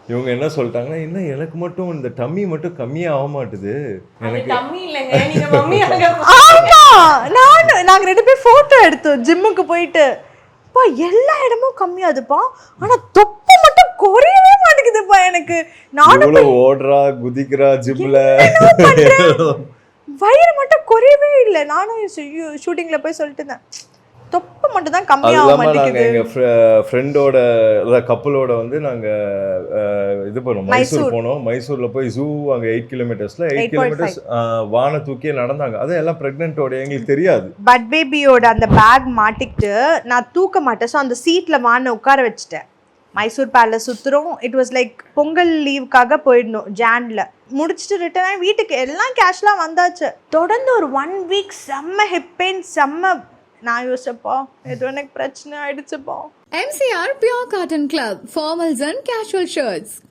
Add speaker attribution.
Speaker 1: இவங்க என்ன சொல்லிட்டாங்கன்னா, என்ன எனக்கு மட்டும் இந்த டம்மி மட்டும் கம்மியா ஆக மாட்டுது. எனக்கு
Speaker 2: டம்மி இல்லைங்க, நீங்க மம்மியாக
Speaker 3: ஆமா, நாங்க 2 பேரும் போட்டோ எடுத்தோம் ஜிம்முக்கு போயிட்டு. பா எல்லா இடமும் கம்மியாதுப்பா, ஆனா தொப்பை மட்டும் குறையவே மாட்டேங்குதுப்பா எனக்கு. நானும்
Speaker 1: இவ்வளவு ஓடுறா குதிக்கிறா ஜிம்ல,
Speaker 3: வயிறு மட்டும் குறையவே இல்லை. நானும் ஷூட்டிங்ல போய் சொல்லிட்டு இருந்தேன், தொப்பை மட்டும் தான்
Speaker 1: அது
Speaker 3: கம்மியாக
Speaker 1: இல்லாம நாங்க
Speaker 3: மாட்டேங்குது.
Speaker 1: எங்க ஃப்ரெண்டோட கப்பலோட வந்து நாங்க இது பண்ணோம், மைசூர் போனோம். மைசூர்ல போய் ஜூ அங்க 8 கிலோமீட்டர்ஸ்ல 8 கிலோமீட்டர்ஸ் வான தூக்கியே நடந்தாங்க. அது எல்லாம் பிரெக்னென்ட்டோட, எங்களுக்கு தெரியாது.
Speaker 3: பட் பேபியோட அந்த பேக் மாட்டிக்கிட்டு நான் தூக்க மாட்டேன். ஸோ அந்த சீட்ல வான உட்கார வச்சுட்டேன். மைசூர் பேலஸ் சுற்றுறோம். இட் வாஸ் லைக் பொங்கல் லீவுக்காக போயிடணும் ஜான்ல. முடிச்சுட்டு ரிட்டர்ன் ஆகி வீட்டுக்கு எல்லாம் கேஷ்லாம் வந்தாச்சு. தொடர்ந்து ஒரு 1 வீக் செம்ம ஹிப் பெயின், செம்ம. நான் யோசிச்சப்பா ஏதோ எனக்கு பிரச்சனை ஆயிடுச்சுப்பா.
Speaker 4: MCR Pure Cotton Club, formals and casual shirts.